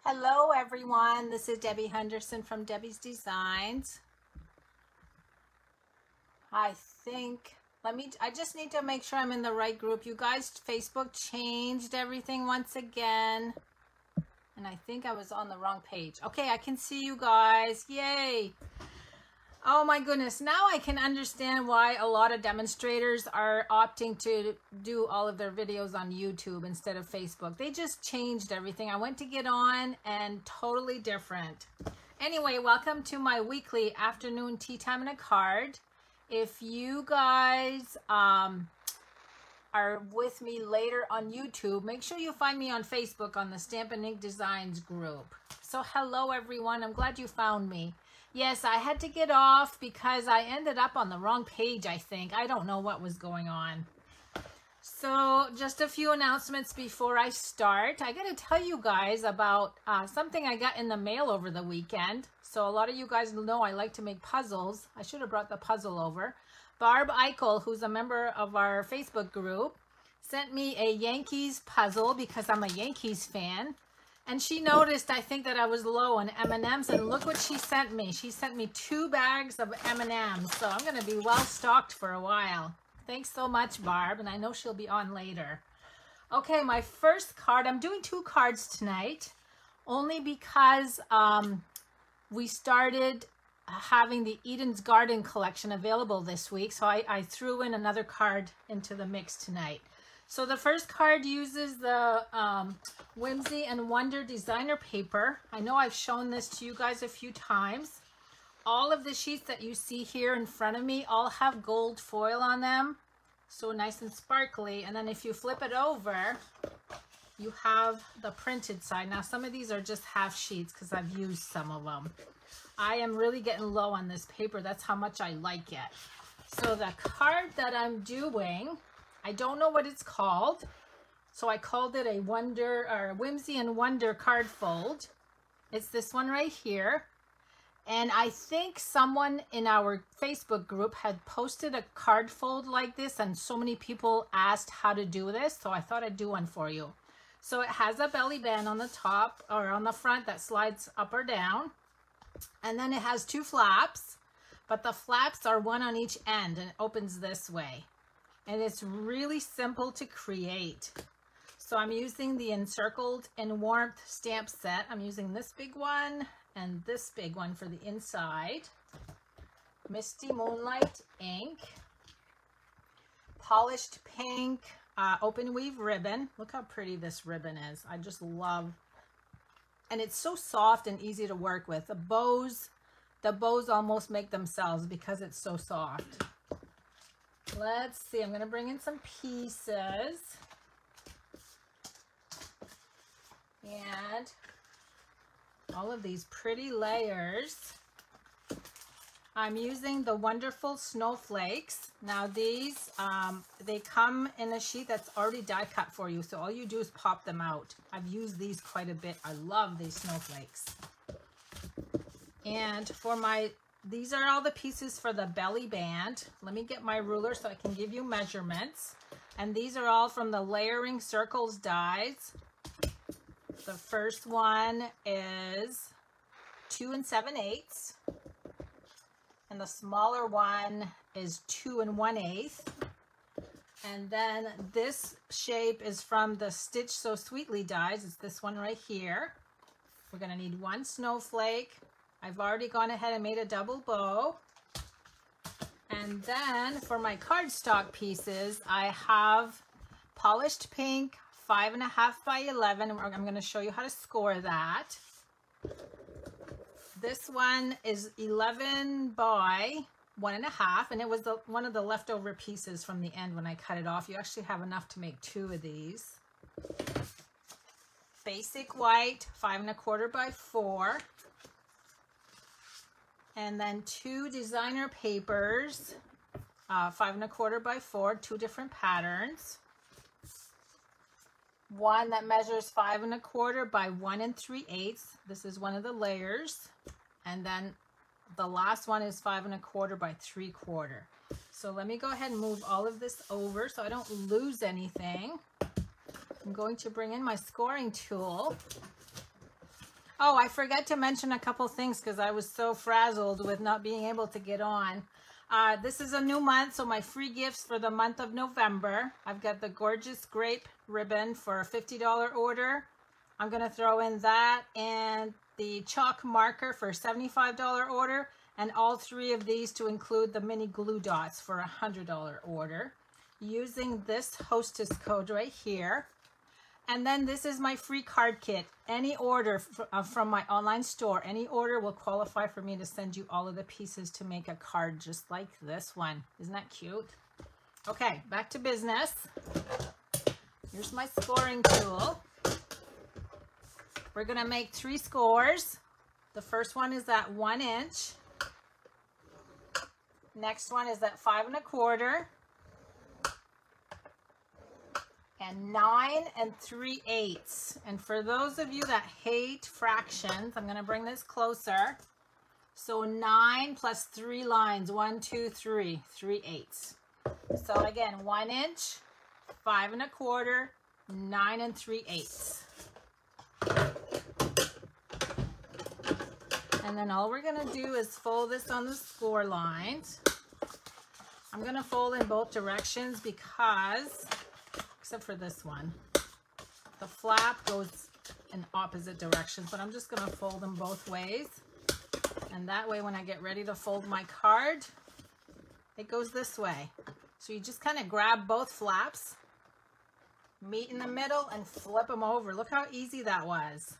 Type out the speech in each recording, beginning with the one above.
Hello everyone, this is Debbie Henderson from Debbie's Designs. I just need to make sure I'm in the right group. You guys, Facebook changed everything once again. And I think I was on the wrong page. Okay, I can see you guys, yay. Oh my goodness, now I can understand why a lot of demonstrators are opting to do all of their videos on YouTube instead of Facebook. They just changed everything. I went to get on and totally different. Anyway, welcome to my weekly afternoon tea time and a card. If you guys are with me later on YouTube, make sure you find me on Facebook on the Stampin' Ink Designs group. So hello everyone, I'm glad you found me. Yes, I had to get off because I ended up on the wrong page, I think. I don't know what was going on. So just a few announcements before I start. I got to tell you guys about something I got in the mail over the weekend. So a lot of you guys know I like to make puzzles. I should have brought the puzzle over. Barb Eichel, who's a member of our Facebook group, sent me a Yankees puzzle because I'm a Yankees fan. And she noticed, I think, that I was low on M&Ms, and look what she sent me. She sent me 2 bags of M&Ms, so I'm going to be well stocked for a while. Thanks so much, Barb, and I know she'll be on later. Okay, my first card, I'm doing 2 cards tonight, only because we started having the Eden's Garden collection available this week, so I threw in another card into the mix tonight. So the first card uses the Whimsy and Wonder designer paper. I know I've shown this to you guys a few times. All of the sheets that you see here in front of me all have gold foil on them. So nice and sparkly. And then if you flip it over, you have the printed side. Now some of these are just half sheets because I've used some of them. I am really getting low on this paper. That's how much I like it. So the card that I'm doing, I don't know what it's called, so I called it a Whimsy and Wonder card fold. It's this one right here, and I think someone in our Facebook group had posted a card fold like this, and so many people asked how to do this, so I thought I'd do one for you. So it has a belly band on the top or on the front that slides up or down, and then it has 2 flaps, but the flaps are one on each end, and it opens this way. And it's really simple to create. So I'm using the Encircled in Warmth stamp set. I'm using this big one and this big one for the inside. Misty Moonlight ink. Polished pink open weave ribbon. Look how pretty this ribbon is. I just love, and it's so soft and easy to work with. The bows almost make themselves because it's so soft. Let's see, I'm going to bring in some pieces. And all of these pretty layers. I'm using the wonderful snowflakes. Now these, they come in a sheet that's already die cut for you. So all you do is pop them out. I've used these quite a bit. I love these snowflakes. And for these are all the pieces for the belly band. Let me get my ruler so I can give you measurements. And these are all from the Layering Circles dies. The first one is 2 7/8. And the smaller one is 2 1/8. And then this shape is from the Stitch So Sweetly dies. It's this one right here. We're gonna need 1 snowflake. I've already gone ahead and made a double bow. And then for my cardstock pieces, I have polished pink 5.5 by 11. And I'm going to show you how to score that. This one is 11 by 1.5, and it was one of the leftover pieces from the end when I cut it off. You actually have enough to make 2 of these. Basic white 5.25 by 4. And then 2 designer papers, 5.25 by 4, 2 different patterns. One that measures 5.25 by 1 3/8. This is one of the layers. And then the last one is 5.25 by 3/4. So let me go ahead and move all of this over so I don't lose anything. I'm going to bring in my scoring tool. Oh, I forgot to mention a couple things because I was so frazzled with not being able to get on. This is a new month, so my free gifts for the month of November. I've got the gorgeous grape ribbon for a $50 order. I'm going to throw in that and the chalk marker for a $75 order, and all three of these to include the mini glue dots for a $100 order, using this hostess code right here. And then this is my free card kit. Any order from my online store, any order will qualify for me to send you all of the pieces to make a card just like this one. Isn't that cute? Okay, back to business. Here's my scoring tool. We're gonna make 3 scores. The first one is at 1 inch. Next one is at 5 1/4. And 9 3/8. And for those of you that hate fractions, I'm going to bring this closer. So 9 plus 3 lines, 1, 2, 3, 3/8. So again, 1 inch, 5 1/4, 9 3/8. And then all we're going to do is fold this on the score lines. I'm going to fold in both directions because, except for this one, the flap goes in opposite directions, but I'm just going to fold them both ways. And that way when I get ready to fold my card, it goes this way. So you just kind of grab both flaps, meet in the middle, and flip them over. Look how easy that was.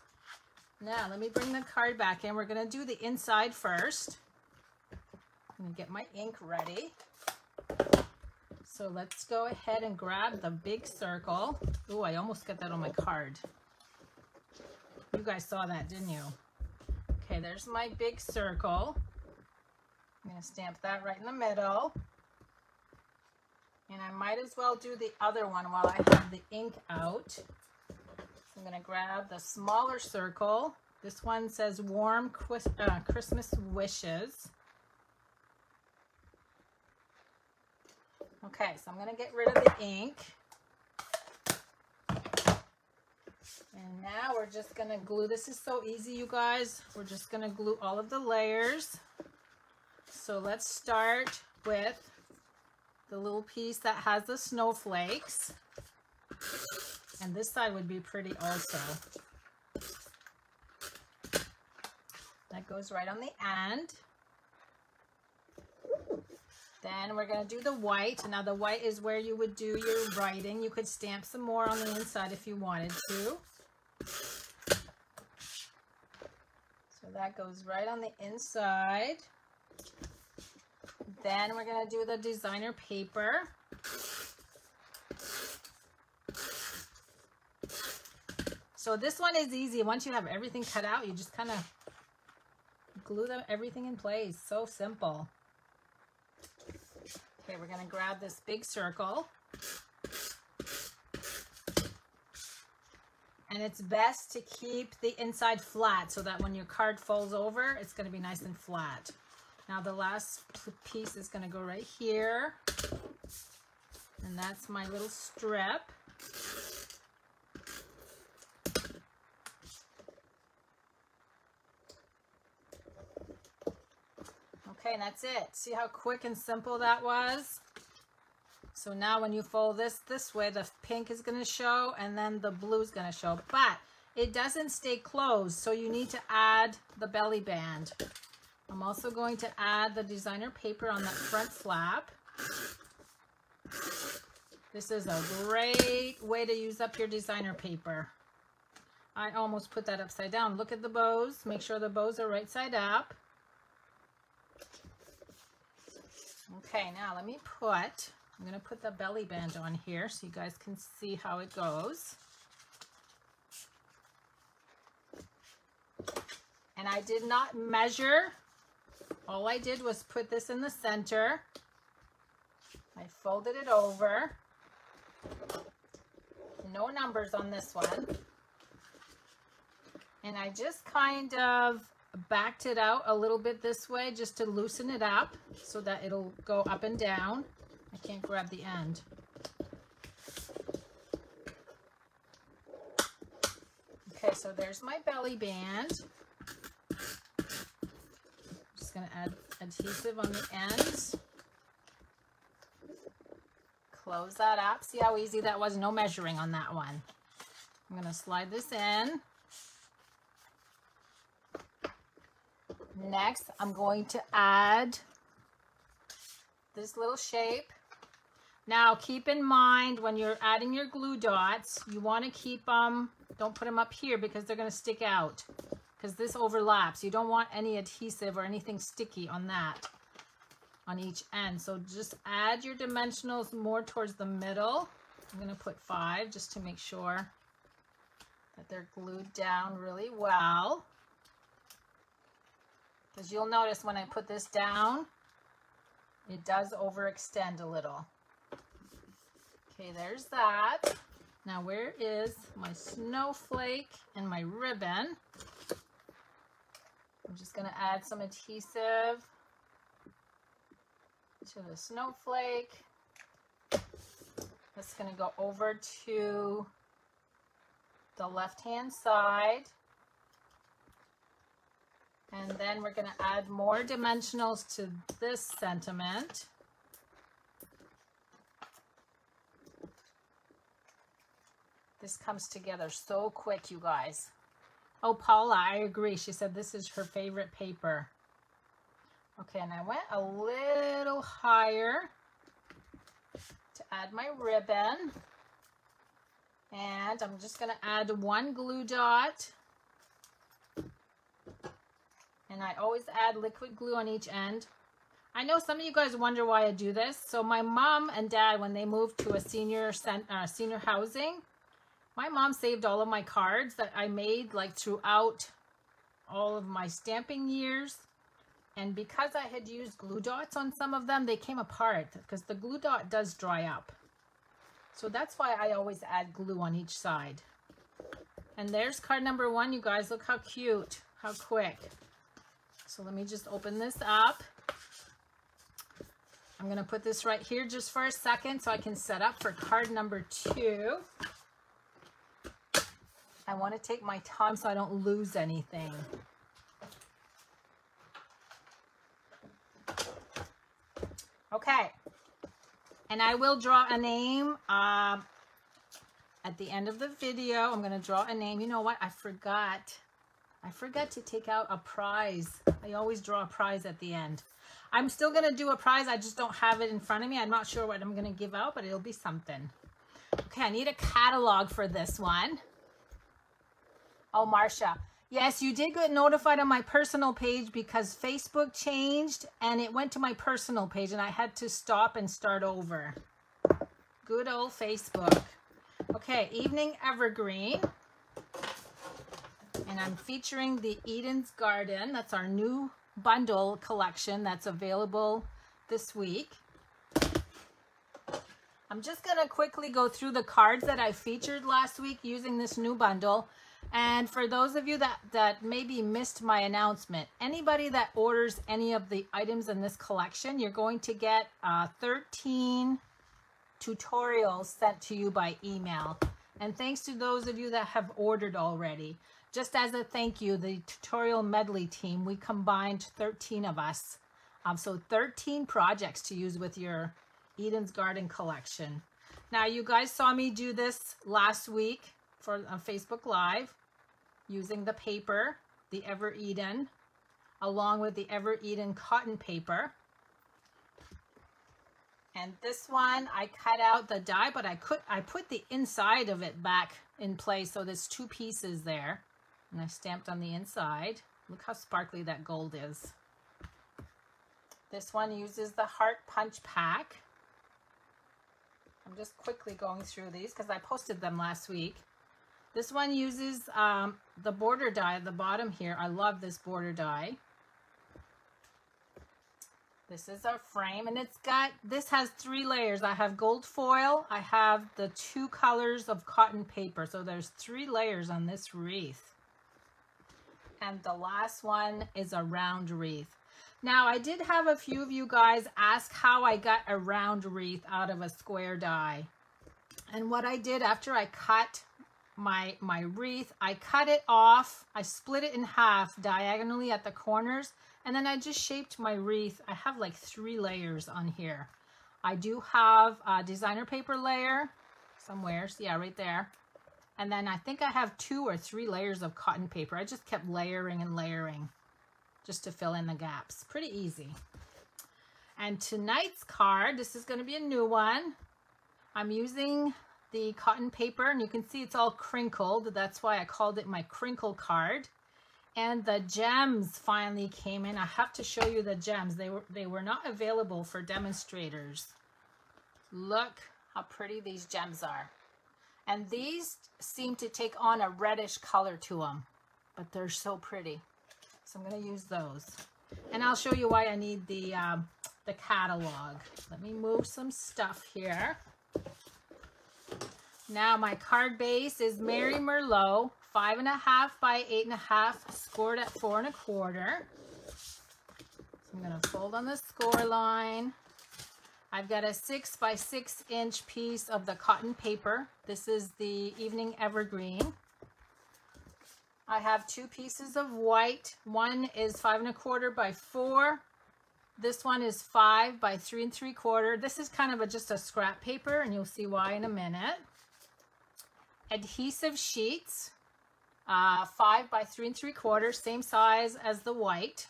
Now let me bring the card back in. We're going to do the inside first. I'm going to get my ink ready. So let's go ahead and grab the big circle. Oh, I almost got that on my card. You guys saw that, didn't you? Okay, there's my big circle. I'm going to stamp that right in the middle. And I might as well do the other one while I have the ink out. So I'm going to grab the smaller circle. This one says Warm Christmas Wishes. Okay, so I'm going to get rid of the ink. And now we're just going to glue. This is so easy, you guys. We're just going to glue all of the layers. So let's start with the little piece that has the snowflakes. And this side would be pretty also. That goes right on the end. Then we're going to do the white. Now the white is where you would do your writing. You could stamp some more on the inside if you wanted to. So that goes right on the inside. Then we're going to do the designer paper. So this one is easy. Once you have everything cut out, you just kind of glue everything in place. So simple. Okay, we're going to grab this big circle. And it's best to keep the inside flat so that when your card folds over, it's going to be nice and flat. Now the last piece is going to go right here. And that's my little strip. Okay, and that's it. See how quick and simple that was? So now when you fold this way, the pink is going to show and then the blue is going to show. But it doesn't stay closed, so you need to add the belly band. I'm also going to add the designer paper on that front flap. This is a great way to use up your designer paper. I almost put that upside down. Look at the bows. Make sure the bows are right side up. Okay, now let me I'm going to put the belly band on here so you guys can see how it goes. And I did not measure. All I did was put this in the center. I folded it over. No numbers on this one. And I just kind of backed it out a little bit this way just to loosen it up so that it'll go up and down. I can't grab the end. Okay, so there's my belly band. Just going to add adhesive on the ends. Close that up. See how easy that was? No measuring on that one. I'm going to slide this in. Next, I'm going to add this little shape. Now, keep in mind when you're adding your glue dots, you want to keep them, don't put them up here because they're going to stick out because this overlaps. You don't want any adhesive or anything sticky on that, on each end. So just add your dimensionals more towards the middle. I'm going to put 5 just to make sure that they're glued down really well. Because you'll notice when I put this down, it does overextend a little. Okay, there's that. Now where is my snowflake and my ribbon? I'm just going to add some adhesive to the snowflake. That's going to go over to the left-hand side. And then we're going to add more dimensionals to this sentiment. This comes together so quick, you guys. Oh, Paula, I agree. She said this is her favorite paper. Okay, and I went a little higher to add my ribbon. And I'm just going to add 1 glue dot. And I always add liquid glue on each end. I know some of you guys wonder why I do this. So my mom and dad, when they moved to a senior housing, my mom saved all of my cards that I made like throughout all of my stamping years. And because I had used glue dots on some of them, they came apart because the glue dot does dry up. So that's why I always add glue on each side. And there's card number 1, you guys. Look how cute, how quick. So let me just open this up. I'm going to put this right here just for a second so I can set up for card number 2. I want to take my time so I don't lose anything. Okay. And I will draw a name at the end of the video. I'm going to draw a name. You know what? I forgot to take out a prize. I always draw a prize at the end. I'm still going to do a prize. I just don't have it in front of me. I'm not sure what I'm going to give out, but it'll be something. Okay, I need a catalog for this one. Oh, Marcia. Yes, you did get notified on my personal page because Facebook changed and it went to my personal page and I had to stop and start over. Good old Facebook. Okay, Evening Evergreen. And I'm featuring the Eden's Garden. That's our new bundle collection that's available this week. I'm just going to quickly go through the cards that I featured last week using this new bundle. And for those of you that maybe missed my announcement, anybody that orders any of the items in this collection, you're going to get 13 tutorials sent to you by email. And thanks to those of you that have ordered already. Just as a thank you, the tutorial medley team, we combined 13 of us. So 13 projects to use with your Eden's Garden collection. Now, you guys saw me do this last week for Facebook Live using the paper, the Ever Eden, along with the Ever Eden cotton paper. And this one, I cut out the die, but I put the inside of it back in place. So there's 2 pieces there. And I stamped on the inside. Look how sparkly that gold is. This one uses the Heart Punch Pack. I'm just quickly going through these because I posted them last week. This one uses the border die at the bottom here. I love this border die. This is our frame, and this has 3 layers. I have gold foil. I have the 2 colors of cotton paper. So there's 3 layers on this wreath. And the last one is a round wreath. Now, I did have a few of you guys ask how I got a round wreath out of a square die. And what I did after I cut my wreath. I cut it off. I split it in half diagonally at the corners, and then I just shaped my wreath. I have like 3 layers on here. I do have a designer paper layer somewhere. So yeah, right there. And then I think I have 2 or 3 layers of cotton paper. I just kept layering and layering just to fill in the gaps. Pretty easy. And tonight's card, this is going to be a new one. I'm using the cotton paper, and you can see it's all crinkled. That's why I called it my crinkle card. And the gems finally came in. I have to show you the gems. They were not available for demonstrators. Look how pretty these gems are. And these seem to take on a reddish color to them, but they're so pretty. So I'm going to use those. And I'll show you why I need the catalog. Let me move some stuff here. Now my card base is Mary Merlot, 5.5 by 8.5, scored at 4 1/4. So I'm going to fold on the score line. I've got a 6 by 6 inch piece of the cotton paper. This is the Evening Evergreen. I have 2 pieces of white. One is 5 1/4 by 4. This one is 5 by 3 3/4. This is kind of just a scrap paper, and you'll see why in a minute. Adhesive sheets, 5 by 3 3/4, same size as the white.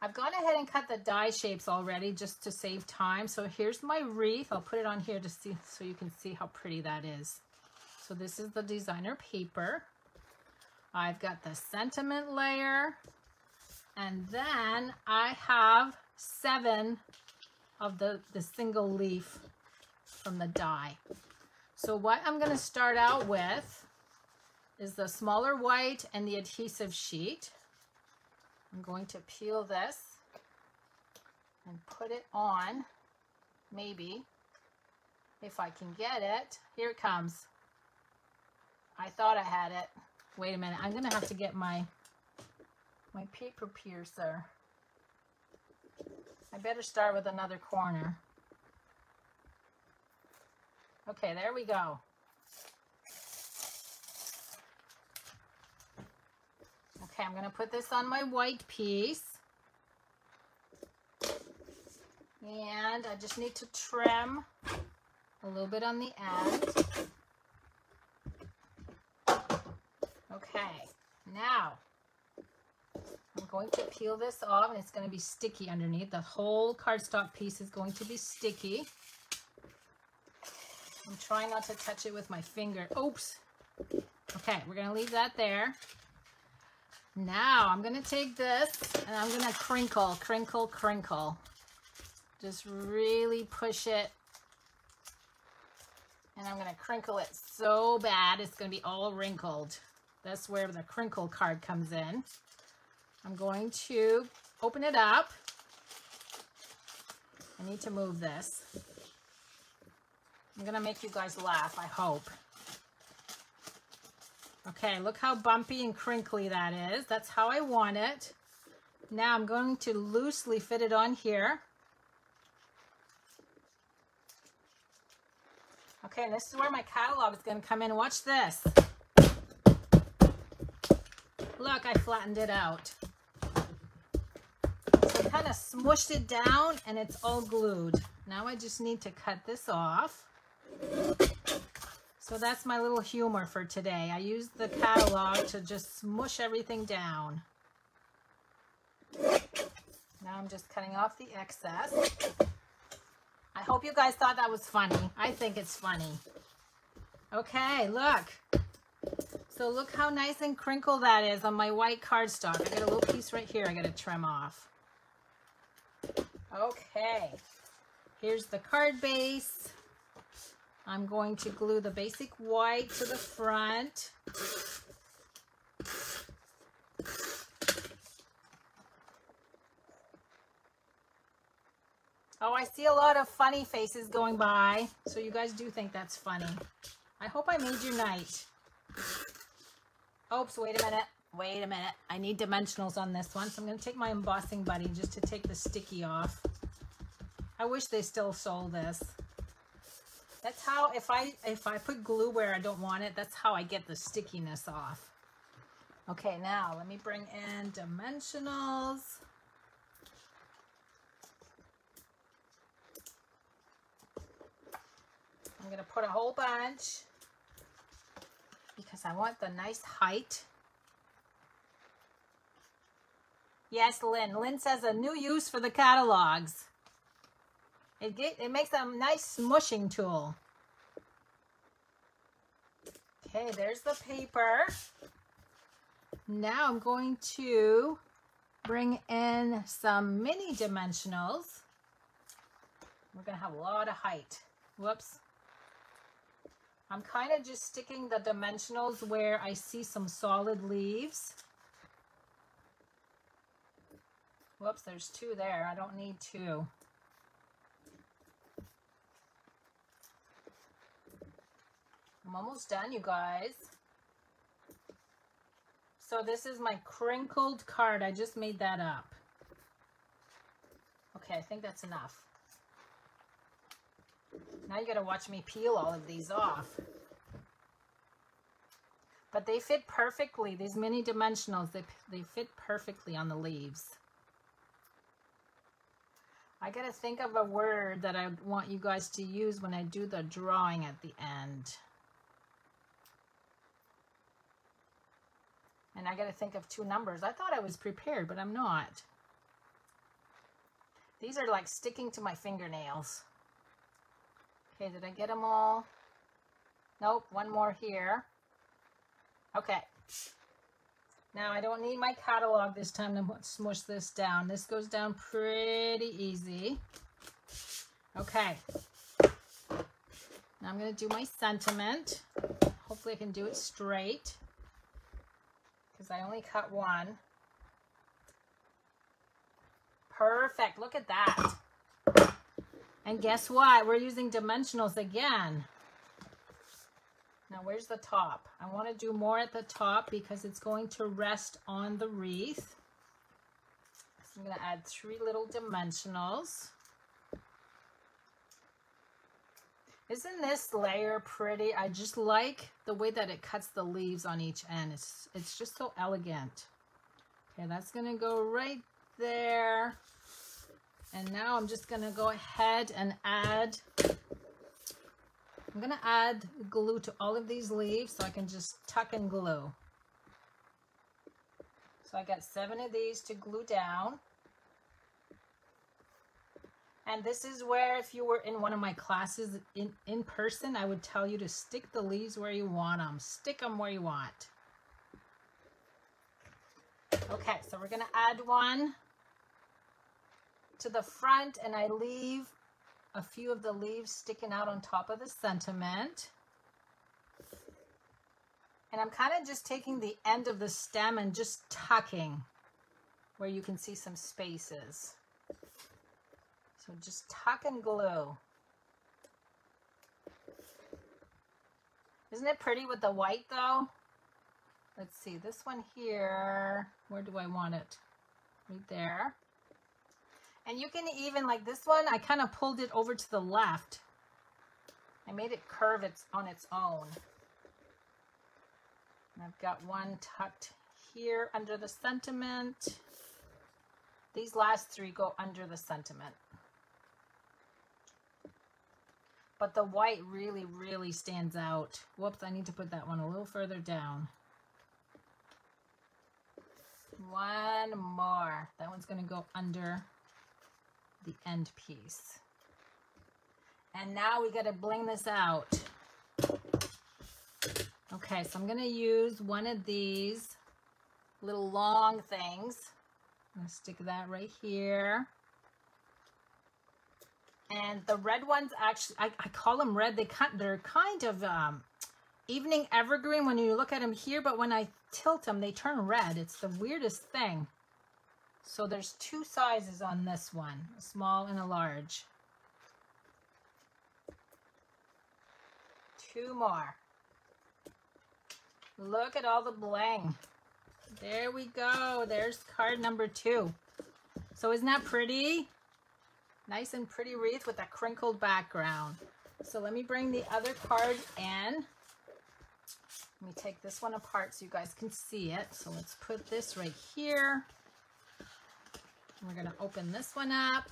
I've gone ahead and cut the die shapes already just to save time. So here's my wreath. I'll put it on here to see, so you can see how pretty that is. So this is the designer paper. I've got the sentiment layer, and then I have 7 of the single leaf from the die. So what I'm going to start out with is the smaller white and the adhesive sheet. I'm going to peel this and put it on, maybe, if I can get it. Here it comes. I thought I had it. Wait a minute. I'm going to have to get my paper piercer. I better start with another corner. Okay, there we go. Okay, I'm going to put this on my white piece. And I just need to trim a little bit on the end. Okay, now I'm going to peel this off, and it's going to be sticky underneath. The whole cardstock piece is going to be sticky. I'm trying not to touch it with my finger. Oops. Okay, we're going to leave that there. Now I'm going to take this and I'm going to crinkle, crinkle, crinkle. Just really push it. And I'm going to crinkle it so bad it's going to be all wrinkled. That's where the crinkle card comes in. I'm going to open it up. I need to move this. I'm going to make you guys laugh, I hope. Okay, look how bumpy and crinkly that is. That's how I want it. Now I'm going to loosely fit it on here. Okay, and this is where my catalog is going to come in. Watch this. Look, I flattened it out. So I kind of smushed it down and it's all glued. Now I just need to cut this off. So that's my little humor for today. I used the catalog to just smush everything down. Now I'm just cutting off the excess. I hope you guys thought that was funny. I think it's funny. Okay, look. So look how nice and crinkled that is on my white cardstock. I got a little piece right here I got to trim off. Okay, here's the card base. I'm going to glue the basic white to the front. Oh, I see a lot of funny faces going by. So you guys do think that's funny. I hope I made your night. Oops, wait a minute. Wait a minute. I need dimensionals on this one. So I'm going to take my embossing buddy just to take the sticky off. I wish they still sold this. That's how, if I put glue where I don't want it, that's how I get the stickiness off. Okay, now let me bring in dimensionals. I'm gonna put a whole bunch because I want the nice height. Yes, Lynn. Lynn says a new use for the catalogs. It makes a nice smushing tool. Okay, there's the paper. Now I'm going to bring in some mini dimensionals. We're going to have a lot of height. Whoops. I'm kind of just sticking the dimensionals where I see some solid leaves. Whoops, there's two there. I don't need two. I'm almost done, you guys. So this is my crinkled card. I just made that up. Okay, I think that's enough. Now you gotta watch me peel all of these off. But they fit perfectly. These mini dimensionals, they fit perfectly on the leaves. I gotta think of a word that I want you guys to use when I do the drawing at the end. And I got to think of two numbers. I thought I was prepared, but I'm not. These are like sticking to my fingernails. Okay, did I get them all? Nope, one more here. Okay. Now I don't need my catalog this time to smush this down. This goes down pretty easy. Okay. Now I'm going to do my sentiment. Hopefully I can do it straight, because I only cut one. Perfect, look at that. And guess what? We're using dimensionals again. Now where's the top? I want to do more at the top because it's going to rest on the wreath. So I'm going to add 3 little dimensionals. Isn't this layer pretty? I just like the way that it cuts the leaves on each end. It's just so elegant. Okay, that's gonna go right there. And now I'm just gonna go ahead and add, I'm gonna add glue to all of these leaves so I can just tuck and glue. So I got 7 of these to glue down. And this is where, if you were in one of my classes in person, I would tell you to stick the leaves where you want them. Stick them where you want. Okay, so we're going to add one to the front, and I leave a few of the leaves sticking out on top of the sentiment. And I'm kind of just taking the end of the stem and just tucking where you can see some spaces. So just tuck and glue. Isn't it pretty with the white though? Let's see, this one here, where do I want it? Right there. And you can even, like this one, I kind of pulled it over to the left. I made it curve on its own. And I've got one tucked here under the sentiment. These last 3 go under the sentiment. But the white really, really stands out. Whoops, I need to put that one a little further down. One more. That one's going to go under the end piece. And now we got to bling this out. Okay, so I'm going to use one of these little long things. I'm going to stick that right here. And the red ones, actually, I call them red. They're kind of evening evergreen when you look at them here, but when I tilt them, they turn red. It's the weirdest thing. So there's 2 sizes on this one, a small and a large. 2 more. Look at all the bling. There we go. There's card number 2. So isn't that pretty? Nice and pretty wreath with a crinkled background. So let me bring the other card in. Let me take this one apart so you guys can see it. So let's put this right here. We're going to open this one up.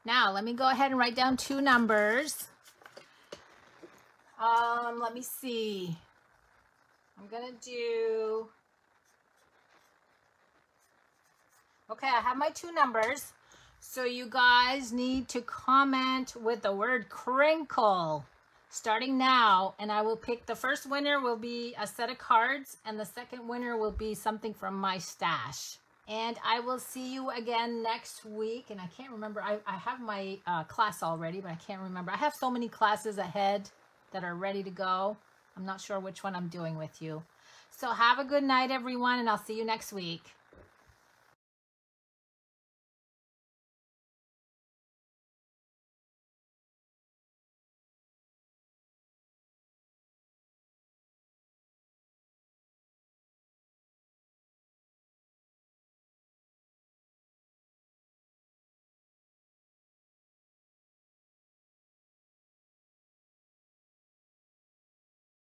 Now, let me go ahead and write down 2 numbers. Let me see. I'm going to do... Okay, I have my 2 numbers. So you guys need to comment with the word crinkle starting now. And I will pick, the first winner will be a set of cards. And the second winner will be something from my stash. And I will see you again next week. And I can't remember. I have my class already, but I can't remember. I have so many classes ahead that are ready to go. I'm not sure which one I'm doing with you. So have a good night, everyone. And I'll see you next week.